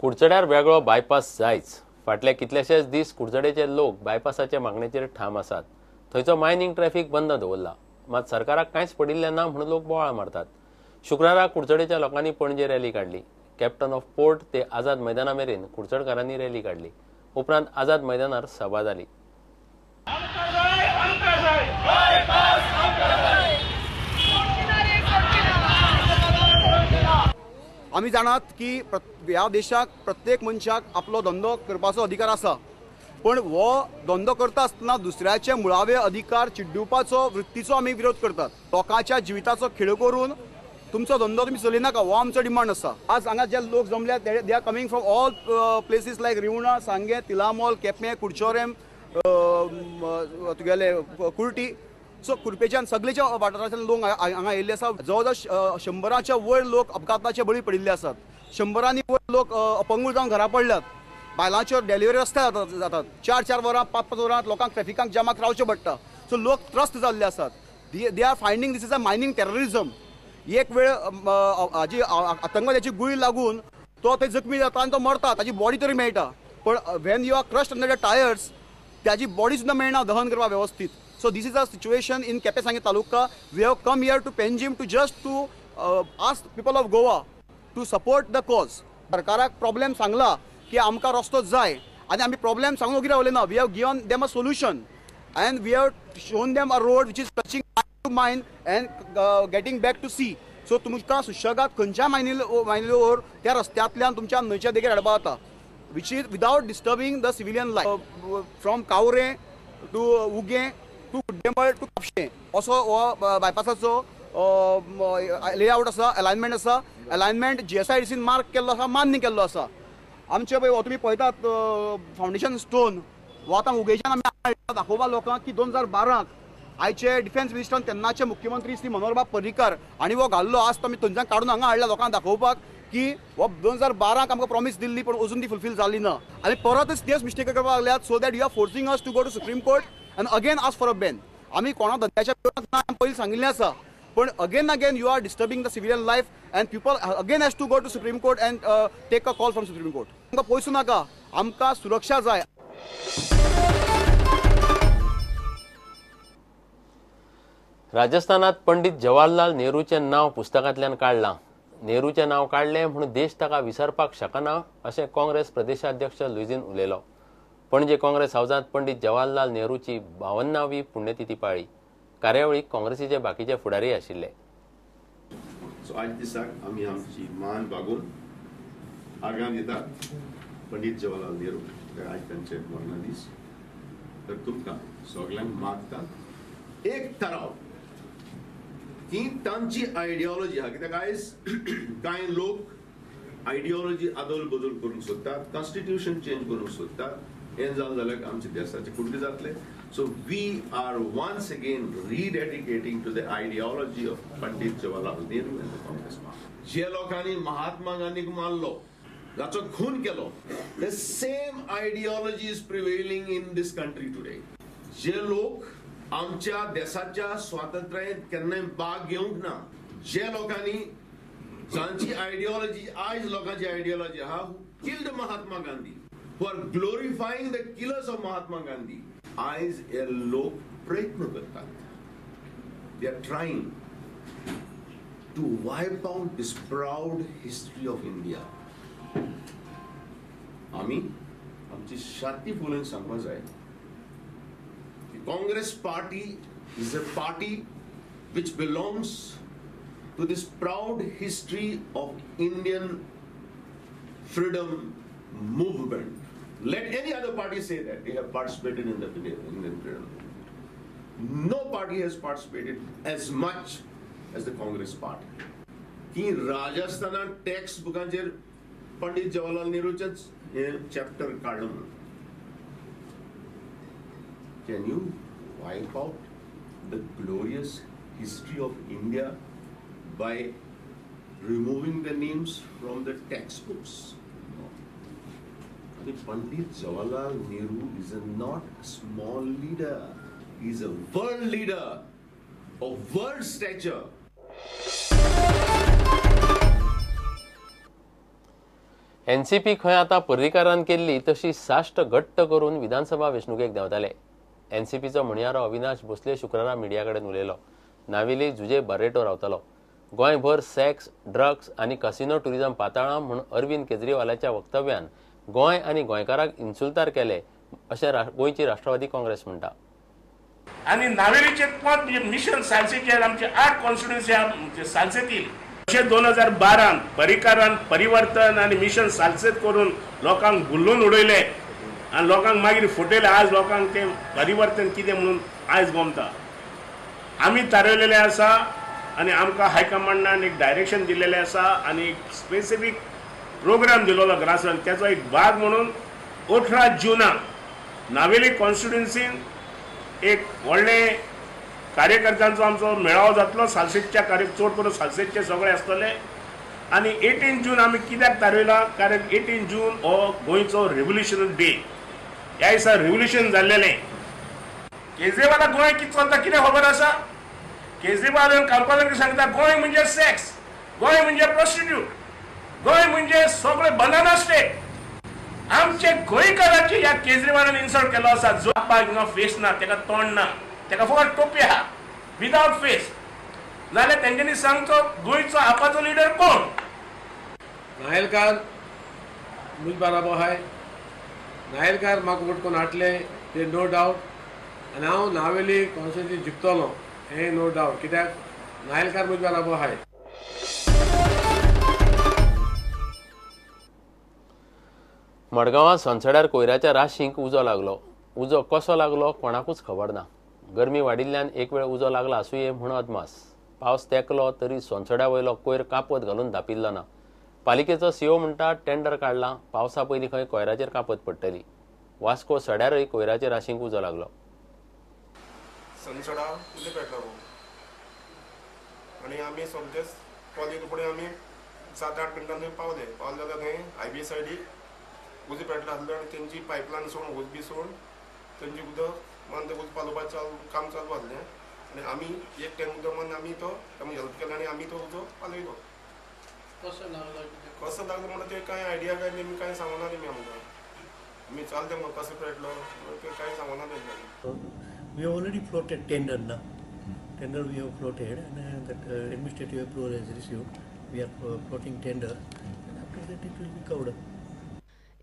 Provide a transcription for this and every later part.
कुडचड्यार वेगळो बायपास जायच. फाटले कितलेशेच दीस कुडचडेचे लोक बायपासाच्या मागणेचेर ठाम आसात. थंयचो मायनिंग ट्रॅफिक बंद दवरला. मात सरकाराक कांयच पडिल्लें ना म्हणून लोक बोवाळ मारतात. शुक्राराक कुडचडेच्या लोकांनी पणजे रॅली काढली. कॅप्टन ऑफ पोर्ट ते आझाद मैदाना मेरेन कुडचडकारांनी रॅली काढली. उपरांत आझाद मैदानार सभा जाली. आमी जाणात की ह्या देशाक प्रत्येक मनशाक आपलो धंदो करपाचो अधिकार आसा, पण हो धंदो करता आसतना दुसऱ्याचे मुळावे अधिकार चिड्डुवपाचो वृत्तीचो आमी विरोध करतात. लोकांच्या जिविताचो खेळ करून तुमचो धंदो तुमी चलयनाका हो आमचो डिमांड आसा. आज हांगा जे लोक जमल्या they are coming from all places like Rivona, Sanguem, Tilamol, Quepem, कुडचोरेम, तुगेले कुर्टी. सो कुरपेच्यान सगळेच्या वाठारांतल्यान लोक हांगा येयल्ले आसा. जवळ जवळ 100च्या वयर लोक अपघाताचे बळी पडिल्ले आसात. 100नी वयर लोक अपंगूळ जावन घरा पडल्यात. बायलांच्यो डिलिव्हरी रस्त्यार जातात. 4-4 वरां 5-5 वरां लोकांक ट्रॅफिकांक जामाक रावचें पडटा. सो लोक त्रस्त जाल्ले आसात. They are finding this is a mining terrorism. एक वेळ हाजी आतंकवाद्याची गुळी लागून तो थंय जखमी जाता आनी तो मरता, ताजी बॉडी तरी मेळटा, पण when you are crushed under the tyres ताजी बॉडी सुद्दां मेळना दहन करपाक व्यवस्थीत. So this is a situation in Kepe Sangye Taluka. We have come here to Penjim to just to ask people of Goa to support the cause. सरकाराक problem सांगला की आमकां रस्तो जाय आनी आमी प्रॉब्लेम सांगून वगैरे रावले ना. We have given them a solution and we have shown them a road which is touching to mine and getting back to sea. So तुमकां सुशेगाद खंयच्या मायनिलोर त्या रस्त्यांतल्यान तुमच्या न्हंयच्या देगेर हाडपा जाता, which is without disturbing the civilian life. From कावरे टू उगे टू कुड्डेंबळ टू कापशें असो हो बायपासाचो लेआउट आसा, अलायनमेंट आसा. अलायनमेंट GSIDCन मार्क केल्लो आसा, मान्य केल्लो आसा. आमचे पळय हो तुमी पळयतात फावंडेशन स्टोन हो आतां उगेच्यान आमी दाखोवपा लोकांक की 2012 आयचे डिफेन्स मिनिस्टर तेन्नाचे मुख्यमंत्री श्री मनोहरबाब पर्रीकार हांणी हो घाल्लो. आज तो आमी थंयच्यान काडून हांगा हाडला लोकांक दाखोवपाक की हो 2012 आमकां प्रॉमिस दिल्ली पण अजून ती फुलफील जाली ना. आनी परतच तेच मिस्टेक करपाक लागल्यात. So that you are forcing us to go to supreme court and again ask for a ban. आमी कोणा धंद्याच्या विरोधात पयलीं सांगिल्लें आसा, पण again you are disturbing the civilian life and people again has to go to Supreme Court and take a call from Supreme Court. आमकां पयसू नाका, आमकां सुरक्षा जाय. राजस्थानात पंडित जवाहरलाल नेहरूचें नांव पुस्तकांतल्यान काडलां. नेहरूचें नांव काडलें म्हणून देश ताका विसरपाक शकना अशें काँग्रेस प्रदेशाध्यक्ष लुईझीन उलयलो. पणजे काँग्रेस हाऊसांत पंडित जवाहरलाल नेहरूची 52वी पुण्यतिथी पाळ्ळी. कार्यावळीक काँग्रेसीचे बाकीचे फुडारी आशिल्ले. सो आज दिसाक आमी आमची मान बागोवन आगाम दितात पंडित जवाहरलाल नेहरू. आज तांचे मरण दीस. तर तुमकां सगळ्यांक मागतात एक ठराव की तांची आयडियोलॉजी आहा. कित्याक आयज कांय लोक आयडियोलॉजी आदल बदल करूंक सोदतात, कॉन्स्टिट्यूशन चेंज करूंक सोदतात. हें जालें जाल्यार आमचे देशाचे कुडके जातले. So we are once again rededicating to the ideology of Pandit Jawaharlal Nehru and the Congress party. जे लोकांनी महात्मा गांधीक मारलो, जाचो खून केलो, the same ideology is prevailing in this country today. जे लोक आमच्या देशाच्या स्वातंत्र्यात केन्नाय भाग घेवंक ना, जे लोकांनी जांची आयडियोलॉजी आयज लोकांची आयडियोलॉजी आहा, who killed Mahatma Gandhi, who are glorifying the killers of Mahatma Gandhi. Eyes हे लोक प्रयत्न करतात. They are trying to wipe out this proud history of India. आमी आमची छाती फुलोवन सांगपाक जाय की Congress party is a party which belongs to this proud history of Indian freedom movement. Let any other party say that they have participated in the Indian freedom movement. No party has participated as much as the Congress party. की राजस्थानात text बुकांचेर Pandit Jawaharlal नेहरूचेच हे chapter काडून can you wipe out the glorious history of India by removing the names from the textbooks? Pandit Jawaharlal Nehru is not a small leader. He is a world leader of world stature. NCP खंय आता पर्रीकारान केल्ली तशी साश्ट घट्ट करून विधानसभा वेंचणुकेक देंवताले. एनसीपीचो म्हणयारो अविनाश भोसले शुक्रारा media कडेन उलयलो. नावेली जुजे बारेटो रावतलो. गोंयभर सेक्स, ड्रग्स आनी कसिनो टुरिझम पाताळा म्हूण अरविंद केजरीवालाच्या वक्तव्यान गोंय आनी गोंयकारांक इन्सुल्तार केले अशें गोंयची राष्ट्रवादी काँग्रेस म्हणटा. आणि नावेलीचे मिशन सालसेचे आमचे 8 कॉन्स्टिट्युएन्सी सालसेतील अशें 2012 पर्रीकारान परिवर्तन आणि मिशन सालसेत करून लोकांक भुल्लून उडयले आणि लोकांक मागीर फुटयले. आज लोकांक ते परिवर्तन कितें म्हणून आयज गमता. आमी थारायलेले आसा आणि आमकां हायकमांडान एक डायरेक्शन दिलेलें आसा आणि एक स्पेसिफीक प्रोग्राम दिलेलो ग्रासरूट. त्याचो एक भाग म्हणून 18 जुनाक नावेली कॉन्स्टिट्युएन्सीन एक व्हडले कार्यकर्त्यांचो आमचो मेळावो जातलो. सालसेतच्या चड करून सालसेतचे सगळे आसतले. आणि 18 जून आमी कित्याक थारयला, कारण 18 जून हो गोंयचो रेव्होल्युशन डे. ह्या दिसा रेव्होल्युशन जाल्लेलें. केजरीवाला गोंय कितें चलता कितें खबर आसा? केजरीवाल कालपाल सांगता गोंय म्हणजे सेक्स, गोंय म्हणजे प्रॉस्टिट्यूट, गोंय म्हणजे सगळे बनाना स्टेट. आमचे गोंयकारांची ह्या केजरीवालान इन्सल्ट केलो आसा. जो आपल्याक हिंगा फेस ना, तेका तोंड ना, तेका फकत टोपी आहा, विदाउट फेस. जाल्यार तेंच्यांनी सांगचो गोंयचो आपाचो लिडर कोण? नायलकार मुझ बराबर हाय. नायलकार म्हाका वोट कोन्न हाडले ते नो डावट. आनी हांव नावेली कॉन्स्टिट्युएन्सी जिखतलो हे नो डावट. कित्याक नायलकार मुझ बराबर हाय. मडगांवां सोनसड्यार कोयराच्या राशींक उजो लागलो. उजो कसो लागलो कोणाकूच खबर ना. गरमी वाडिल्ल्यान एक वेळ उजो लागला आसूंये म्हूण अदमास. पावस तेंकलो तरी सोनसड्या वयलो कोयर कापत घालून धापिल्लो ना. पालिकेचो सीओ म्हणटा टेंडर काडलां, पावसा पयलीं खंय कोयराचेर कापत पडटली. वास्को सड्यारय कोयराच्या राशींक उजो लागलो. सनसडा उदे पेटला आणि आमी सोमतेच कॉलेज फुडें आमी 7-8 मिनटांनी पावले जाल्यार थंय IB सायडीक उजो पेटला आसलो आनी तेंची पायपलायन सोडून उज बी सोडून तेंची उदक मान ते उज पालोवपाचें काम चालू आसलें. आनी आमी एक टँक उदक मान आमी हेल्प केलें आनी आमी तो उजो पालयलो. कसो लागलो म्हणटा ते कांय आयडिया काय आमी कांय सांगना तेमी आमकां. आमी चालते मग कसो पेटलो ते कांय सांगना तेमी. We have already floated tender now. Tender we have floated and that administrative approval is received. We are floating tender and after that it will be covered.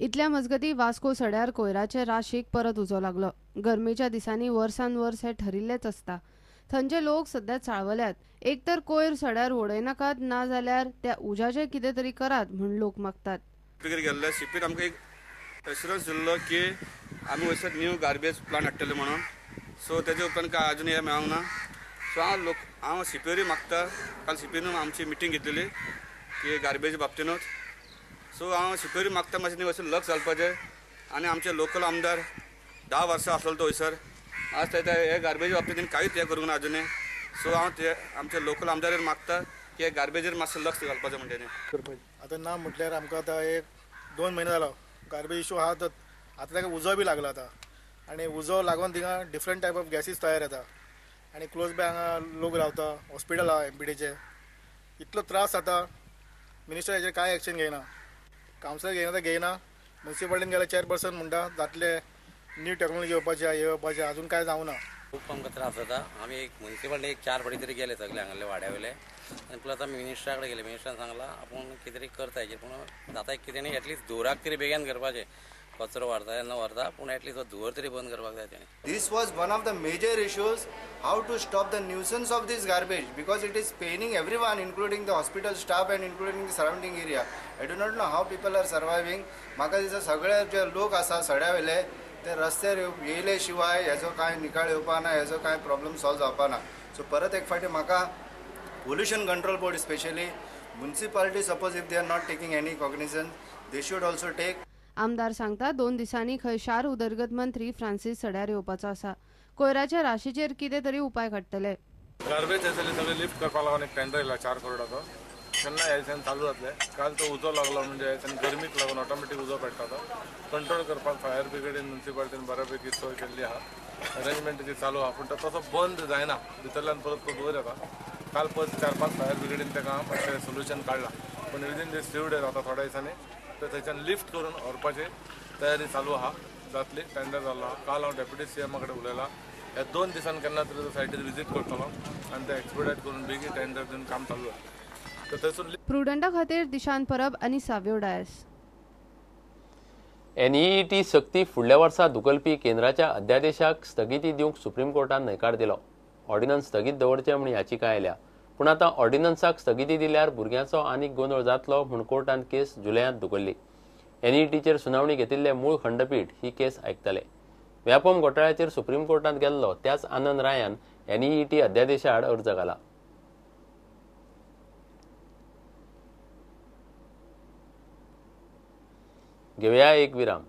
इतल्या मजगती वास्को सड्यार कोयराचे राशीक परत उजो लागलो. गरमेच्या दिसांनी वर्सान वर्स हे ठरिल्लेच आसता. थंयचे लोक सध्या चाळवल्यात. एक तर कोयर सड्यार उडयनाकात ना जाल्यार त्या उज्याचे कितें तरी करात म्हूण लोक मागतात. गेल्ले सिपीर आमकां एक एश्युरन्स दिल्लो की आमी वयसर न्यू गार्बेज प्लांट हाडटले म्हणून. सो तेजे उपरांत काय अजून हे मेळोंक ना. सो हांव सिपीरूय मागता. काल सिपीन आमची मिटींग घेतलेली की गार्बेज बाबतीनूच. सो हांव सिपीरूय मागता मातशें वयसर लक्ष घालपाचें. आनी आमचे लोकल आमदार 10 वर्सां आसलो तो वयसर. आज ते हे गार्बेज बाबतीन कांयच हे करूंक ना अजुनूय. सो हांव ते आमचे लोकल आमदाराक मागता की हे गार्बेजीर मातशें लक्ष घालपाचें म्हणटा. आतां ना म्हटल्यार आमकां आतां एक 2 म्हयने जालो गार्बेज इशू आहा. आतां ताका उजो बी लागला आतां. आनी उजो लागून थिंगा डिफरंट टायप ऑफ गॅसीस तयार जाता. आनी क्लोज बाय हांगा लोक रावता. हॉस्पिटल आहा MPDचें. इतलो त्रास जाता. मिनिस्टर हेजेर कांय एक्शन घेयना. कावन्सिलर घेयना. म्युन्सिपालिटीन गेल्यार चेअरपर्सन म्हणटा जातले न्यू टॅक्नॉलॉजी येवपाचें अजून कांय जावना. खूप आमकां त्रास जाता. आमी एक म्युन्सिपालिटी 4 फावटी तरी गेले सगळे हांगाले वाड्या वयले. आनी प्लस आमी मिनिस्टरा कडेन गेले. मिनिस्टरान सांगलां आपूण कितें तरी करता हेजेर. पूण जाता कितें न्ही एटलीस्ट धुवराक तरी बेगीन करपाचें. कचरो व्हरता न व्हरता पूण एटलीस्ट धुवर तरी बंद करपाक जाय तेणी. This was one of the major issues, how to stop the nuisance of this garbage, because it is paining everyone, including the hospital staff and including the surrounding area. I do not know how people are surviving. म्हाका दिसता सगळे जे लोक आसा सड्या वयले ते रस्त्यार येयले शिवाय हेजो कांय निकाल येवपा ना, हेजो कांय प्रॉब्लम सॉल्व जावपा ना. सो परत एक फावटी म्हाका pollution control board specially municipality suppose if they are not taking any cognizance they should also take. आमदार सांगता 2 दिसांनी खंय शार उदरगत मंत्री फ्रांसीस सड्यार येवपाचो आसा. कोयराच्या राशीचेर कितें तरी उपाय काडटले. गार्बेज सगळे लिफ्ट करपा लागून एक टेंडर येयला 4 करोडाचो. तेन्ना हे दिसांनी चालू जातले. काल तो उजो लागलो म्हणजे गरमीक लागून ऑटोमॅटीक उजो पेट्टा तो कंट्रोल करपाक फायर ब्रिगेडीन म्युन्सिपालिटीन बऱ्यापैकी सोय केल्ली आहा. अरेंजमेंट ती चालू आहा. पूण तो तसो बंद जायना. भितरल्यान परत तो वयर येता. काल परत 4-5 फायर ब्रिगेडीन ताका मातशें सोल्युशन काडलां. पूण विदीन दीस फ्यू डेज आता थोड्या दिसांनी तर थंयच्यान लिफ्ट करून व्हरपाची तयारी चालू आहा, जातली. टेंडर जालो आहा. काल हांव डेप्युटी CM कडेन उलयलां. ह्या 2 दिसान केन्ना तरी सायटीर विजीट करतलो आनी ते एक्सपिडायट करून बेगीन टेंडर दिवन काम चालू जाता. तर थंयसून प्रुडंटा खातीर दिशांत परब आनी साव्यो डायस. NEET सक्ती फुडल्या वर्सा धुकलपी केंद्राच्या अध्यादेशाक स्थगिती दिवंक सुप्रीम कोर्टान न्हयकार दिलो. ऑर्डिनन्स स्थगीत दवरचे म्हूण याचिका आयल्या, पूण आतां ऑर्डिनन्साक स्थगिती दिल्यार भुरग्यांचो आनीक गोंदळ जातलो म्हूण कोर्टान केस जुलयांत धुकल्ली. NEETचेर सुनावणी घेतिल्ले मूळ खंडपीठ ही केस आयकतले. व्यापम घोटाळ्याचेर सुप्रीम कोर्टांत गेल्लो त्याच आनंद रायान NEET अध्यादेशा आड अर्ज घाला. घेवया एक विराम.